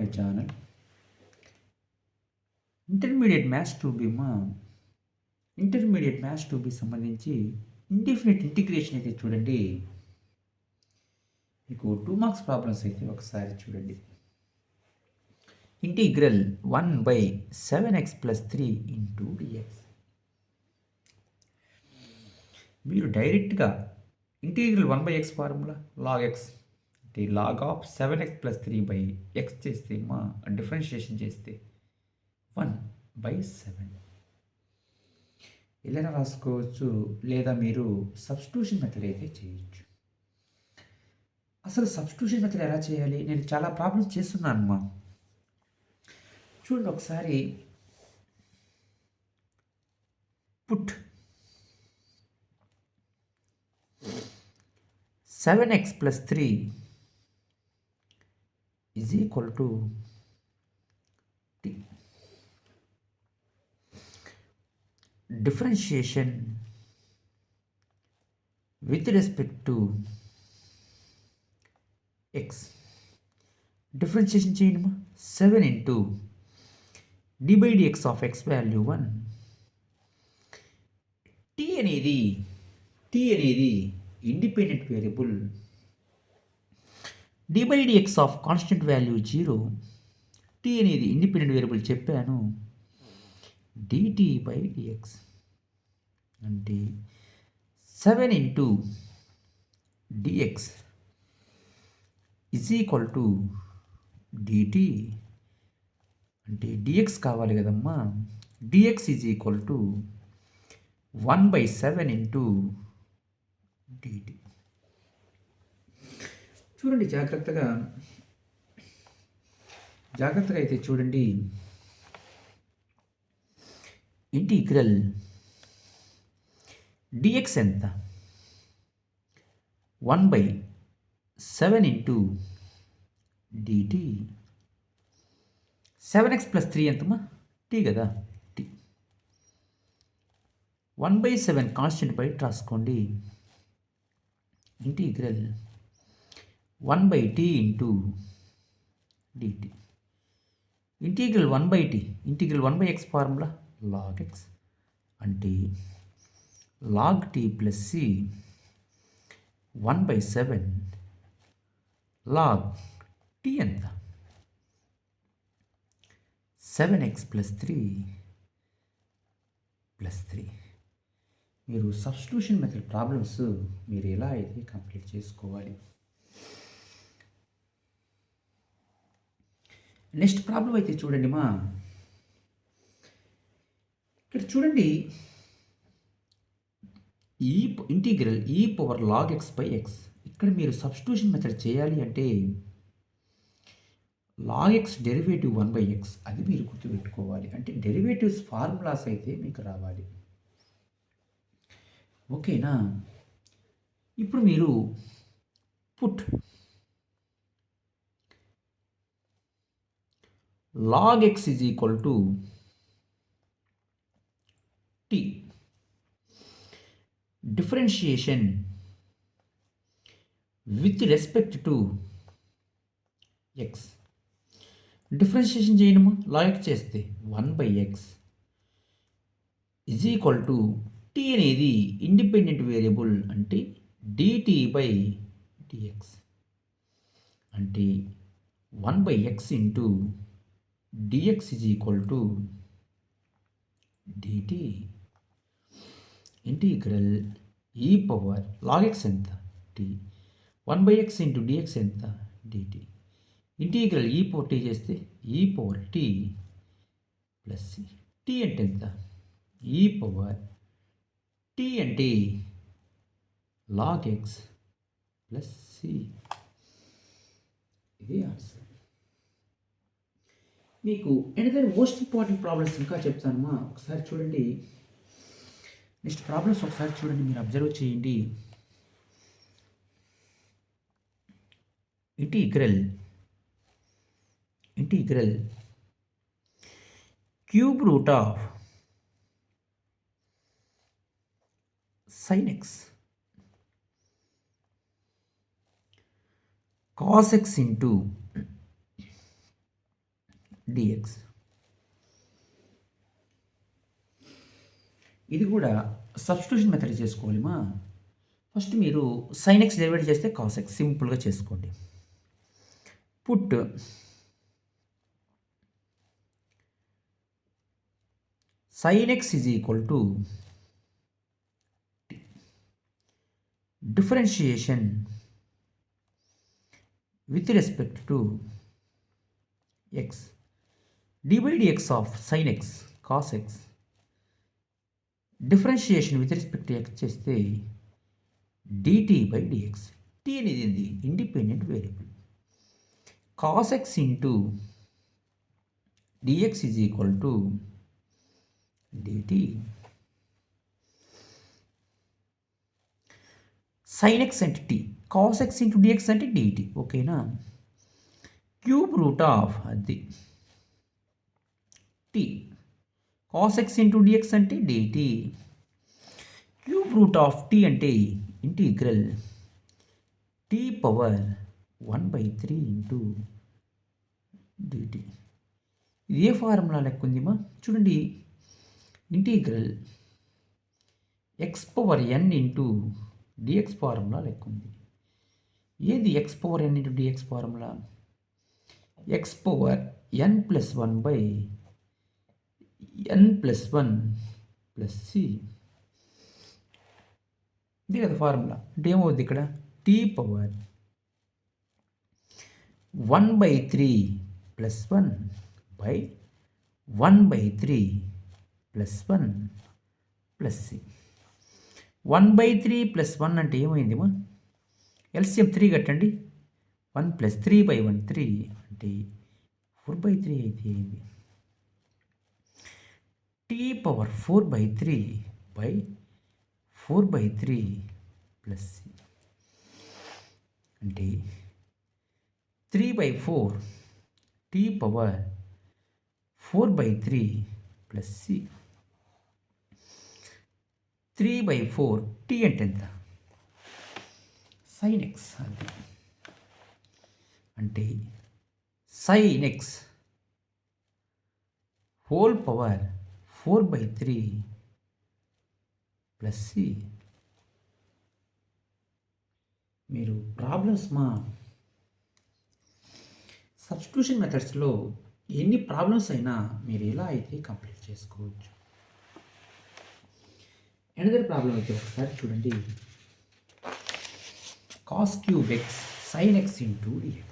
My channel. Intermediate maths 2బి సంబంధించి indefinite integration అయితే చూడండి. మీకు 2 మార్క్స్ ప్రాబ్లమ్స్ అయితే ఒకసారి చూడండి. Integral 1/7x+3 into dx. మీరు డైరెక్ట్గా integral 1/x formula log x అంటే లాగ్ ఆఫ్ 7x+3/x చేస్తే డిఫరెన్షియేషన్ చేస్తే 1/7 ఇలా రాసుకోవచ్చు, లేదా మీరు సబ్స్టిట్యూషన్ మెథడ్ అయితే చేయొచ్చు. అసలు సబ్స్టిట్యూషన్ మెథడ్ ఎలా చేయాలి? నేను చాలా ప్రాబ్లమ్స్ చేస్తున్నాను అమ్మా. చూడండి ఒకసారి. Put 7x+3 is equal to t. Differentiation with respect to x. Differentiation చేయండి. 7 into d by dx of x value 1. t అనేది independent variable. d by dx of constant value 0. t అనేది ఇండిపెండెంట్ వేరియబుల్ చెప్పాను. dt by dx అంటే 7 into dx is equal to dt అంటే dx కావాలి కదమ్మా. dx is equal to 1/7 into dt. చూడండి జాగ్రత్తగా అయితే చూడండి. ఇంటిగ్రల్ dx ఎంత? 1/7 into dt. 7x+3 ఎంతమ్మా? t కదా. t 1/7 కాన్స్టెంట్ బయట రాసుకోండి. Integral 1/t into dt. Integral 1/t integral 1/x formula log x అంటే log t plus c 1/7 log t ఎంత? 7x+3 + 3. మీరు సబ్స్టిట్యూషన్ మెథడ్ ప్రాబ్లమ్స్ మీరు ఎలా అయితే కంప్లీట్ చేసుకోవాలి. నెక్స్ట్ ప్రాబ్లం అయితే చూడండి మా. ఇక్కడ చూడండి, ఈ ఇంటిగ్రల్ e⁻log x/x. ఇక్కడ మీరు సబ్స్టిట్యూషన్ మెథడ్ చేయాలి అంటే log x డెరివేటివ్ 1/x అది మీరు గుర్తుపెట్టుకోవాలి. అంటే డెరివేటివ్స్ ఫార్ములాస్ అయితే మీకు రావాలి. ఓకేనా? ఇప్పుడు మీరు put log x is equal to t. Differentiation with respect to x. Differentiation చేయడము log x చేస్తే 1/x is equal to t అనేది ఇండిపెండెంట్ వేరియబుల్ అంటే dt by dx అంటే 1/x into dx is equal to dt. Integral e⁻log x ఎంత? t 1/x into dx ఎంత? dt. Integral e⁻t చేస్తే e⁻t plus c. t అంటే ఎంత? e⁻t అంటే log x plus c. ఇది answer. మీకు ఎనదర్ మోస్ట్ ఇంపార్టెంట్ ప్రాబ్లమ్స్ ఇంకా చెప్తానమ్మా. ఒకసారి చూడండి. నెక్స్ట్ ప్రాబ్లమ్స్ ఒకసారి చూడండి, మీరు అబ్జర్వ్ చేయండి. Integral cube root of sin x cos x into dx. ఇది కూడా సబ్స్టిట్యూషన్ మెథడ్ చేసుకోవాలి మా. ఫస్ట్ మీరు sin x డెరివేట్ చేస్తే cos x సింపుల్గా చేసుకోండి. Put sin x is equal to differentiation with respect to x d by dx of sin x cos x differentiation with respect to x చేస్తే dt by dx. t అనేది independent variable. cos x into dx is equal to dt. sin x అంటే t, cos x into dx అంటే dt. ఓకేనా? Cube root of అది t, cos x into dx అంటే dt. Cube root of t అంటే integral t power 1/3 into dt. ఇది ఏ formula లెక్క ఉందిమా చూడండి. Integral x power n into dx formula లెక్క ఉంది. ఏది x power n into dx formula? x power n plus 1 by n plus 1 plus c. ఇది కదా formula. అంటే ఏమవుద్ది ఇక్కడ? t power 1/3 plus 1 by 1/3 plus 1 plus c. 1/3 plus 1 అంటే ఏమైంది మా? ఎల్సిఎం 3 కట్టండి. 1 ప్లస్ 3/1 3 అంటే 4/3 అయితే అయింది. T power 4/3 by 4/3 plus C అంటే 3/4 T power 4/3 plus C. 3/4 T అంటే ఎంత? sin x. అది అంటే sin x whole power 4/3 plus C. మీరు ప్రాబ్లమ్స్ మా సబ్స్టిట్యూషన్ మెథడ్స్లో ఎన్ని ప్రాబ్లమ్స్ అయినా మీరు ఎలా అయితే కంప్లీట్ చేసుకోవచ్చు. ఎనదర్ ప్రాబ్లం అయితే ఒకసారి చూడండి. cos cube x sin x into dx.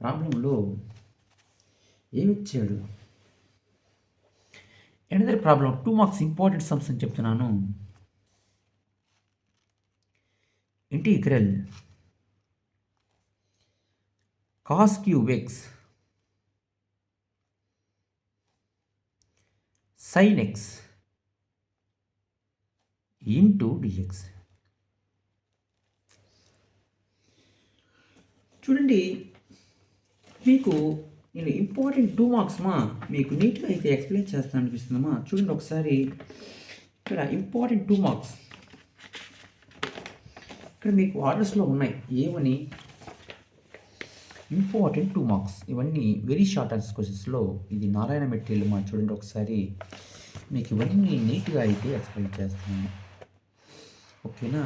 ప్రాబ్లంలో ఏమిచ్చాడు? Another problem 2 marks important sums అని చెప్తున్నాను. Integral cos cube x sin x into dx. చూడండి, మీకు నేను ఇంపార్టెంట్ 2 మార్క్స్ మా మీకు నీట్గా అయితే ఎక్స్ప్లెయిన్ చేస్తాను అనిపిస్తుందమ్మా. చూడండి ఒకసారి ఇక్కడ ఇంపార్టెంట్ 2 మార్క్స్ ఇక్కడ మీకు ఆర్డర్స్లో ఉన్నాయి. ఏమని? Important 2 marks. ఇవన్నీ వెరీ షార్ట్ ఆన్సర్ క్వశ్చన్స్లో ఇది నారాయణ మెటీరియల్ మా. చూడండి ఒకసారి మీకు ఇవన్నీ నీట్గా అయితే ఎక్స్ప్లెయిన్ చేస్తున్నాను. ఓకేనా?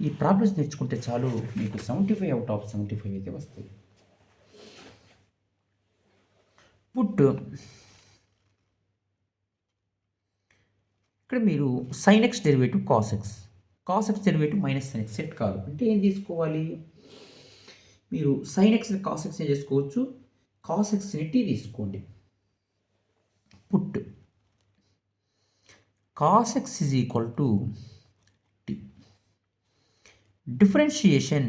ఈ ప్రాబ్లమ్స్ నేర్చుకుంటే చాలు మీకు 75/75 అయితే వస్తాయి. పుట్ ఇక్కడ మీరు sin x derivative cos x, cos x derivative minus sin x set కాదు అంటే ఏం తీసుకోవాలి? మీరు sin xని cos x చేసుకోవచ్చు. cos xని t తీసుకోండి. Put cos x is equal to t. Differentiation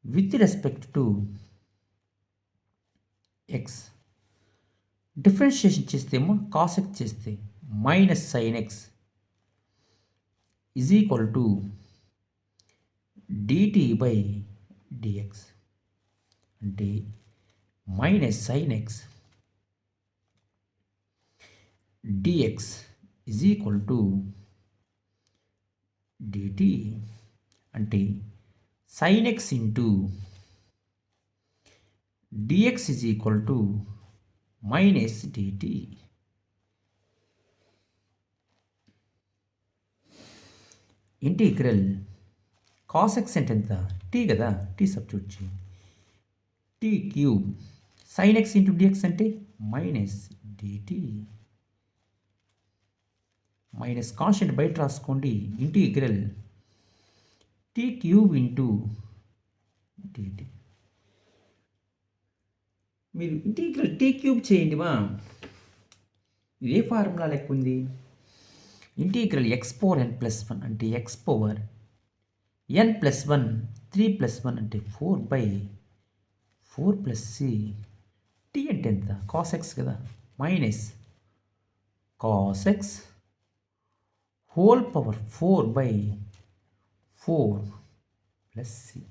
with respect to x. Differentiation చేస్తేమో cos x చేస్తే minus sin x is equal to dt by dx. అంటే minus sin x dx is equal to dt. అంటే sin x into dx is equal to minus dt. Integral cos x అంటే ఎంత t కదా, t substitute చేయండి. T cube sin x into dx అంటే minus dt minus constant బయట రాసుకోండి. Integral T cube into dT. మీరు integral T cube చేయండి మా. ఏ ఫార్ములా లెక్క ఉంది? Integral x power n plus one అంటే x power n plus one 3 plus 1 అంటే 4/4 ప్లస్ సి. టీ అంటే ఎంత? కాస్ ఎక్స్ కదా, minus cos x whole power 4/4 plus C.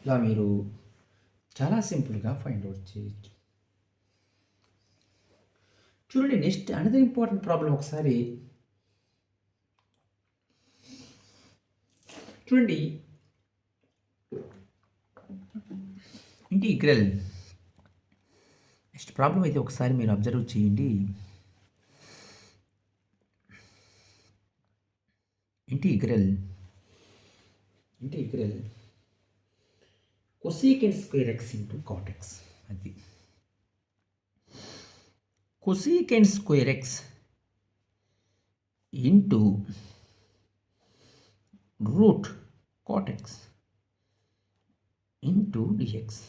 ఇలా మీరు చాలా సింపుల్గా ఫైండ్ అవుట్ చేయొచ్చు. చూడండి, నెక్స్ట్ అనదర్ ఇంపార్టెంట్ ప్రాబ్లం ఒకసారి చూడండి. ఇంటిగ్రల్ నెక్స్ట్ ప్రాబ్లం అయితే ఒకసారి మీరు అబ్జర్వ్ చేయండి. Integral cosecant square x into cot x. అది cosecant square x into root cot x into dx.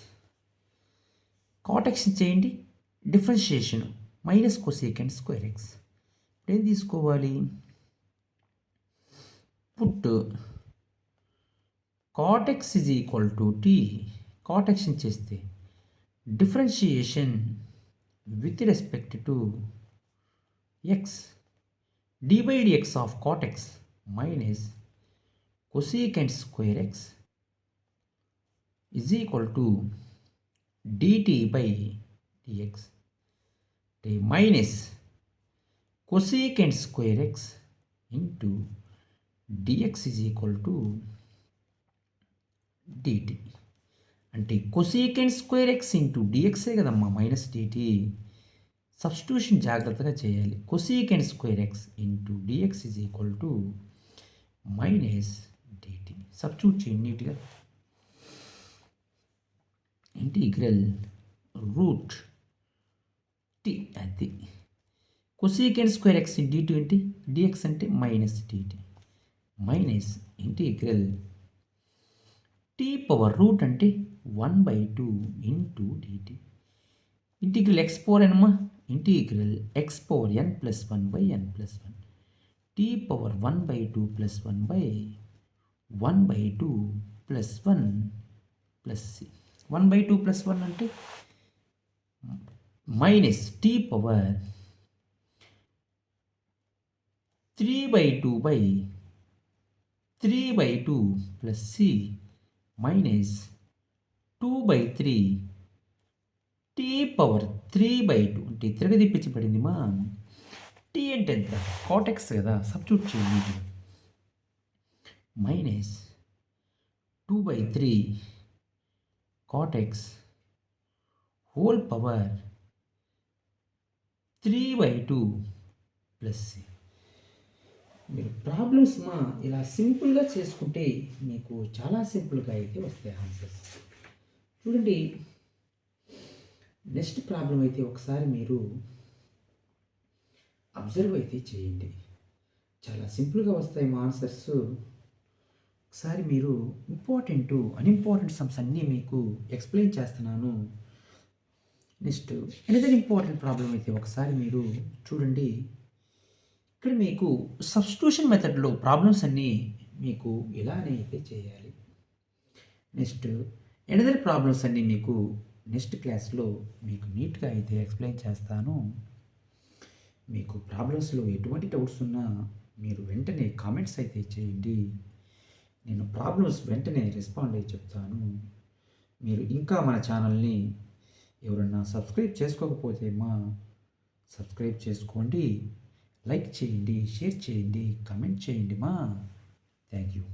Cot x చేయండి, differentiation minus cosecant square x. ఏం తీసుకోవాలి? Put cot x is equal to t. Cot x చేస్తే differentiation with respect to x d by dx of cot x minus cosecant square x is equal to dt by dx minus cosecant square x into dx is equal to dt. అంటే cosecant square x into డిఎక్సే కదమ్మా, minus dt. Substitution జాగ్రత్తగా చేయాలి. Cosecant square x into dx is equal to minus dt. Substitute చేయండి నీట్గా. Integral root t, అది cosecant square x dt ఏంటి? Dx అంటే minus dt minus integral t power root అంటే 1/2 into dt. Integral x power n అమ్మా, integral x power n plus 1/n plus 1 t power 1/2 plus 1/2 plus 1 plus C. 1/2 plus 1 అంటే minus T power 3/2 plus C minus 2/3 T power 3/2 అంటే తిరగదిప్పించబడింది మా. T అంటే ఎంత? Cot x కదా, substitute చేయండి. Minus 2/3 cot x whole power 3/2 plus C. మీరు problems మా ఇలా సింపుల్గా చేసుకుంటే మీకు చాలా సింపుల్గా అయితే వస్తాయి ఆన్సర్స్. చూడండి, నెక్స్ట్ ప్రాబ్లం అయితే ఒకసారి మీరు అబ్జర్వ్ అయితే చేయండి. చాలా సింపుల్గా వస్తాయి మా ఆన్సర్స్. ఒకసారి మీరు ఇంపార్టెంట్ అన్ఇంపార్టెంట్ సమ్స్ అన్నీ మీకు ఎక్స్ప్లెయిన్ చేస్తున్నాను. నెక్స్ట్ ఎనదర్ ఇంపార్టెంట్ ప్రాబ్లం అయితే ఒకసారి మీరు చూడండి. ఇక్కడ మీకు సబ్స్టిట్యూషన్ మెథడ్లో ప్రాబ్లమ్స్ అన్నీ మీకు ఇలానే అయితే చేయాలి. నెక్స్ట్ ఎనదర్ ప్రాబ్లమ్స్ అన్నీ మీకు నెక్స్ట్ క్లాస్లో మీకు నీట్గా అయితే ఎక్స్ప్లెయిన్ చేస్తాను. మీకు ప్రాబ్లమ్స్లో ఎటువంటి డౌట్స్ ఉన్నా మీరు వెంటనే కామెంట్స్ అయితే చేయండి. నేను ప్రాబ్లమ్స్ వెంటనే రెస్పాండ్ అయ్యి చెప్తాను. మీరు ఇంకా మన ఛానల్ని ఎవరన్నా సబ్స్క్రైబ్ చేసుకోకపోతే సబ్స్క్రైబ్ చేసుకోండి, లైక్ చేయండి, షేర్ చేయండి, కామెంట్ చేయండి మా. Thank you.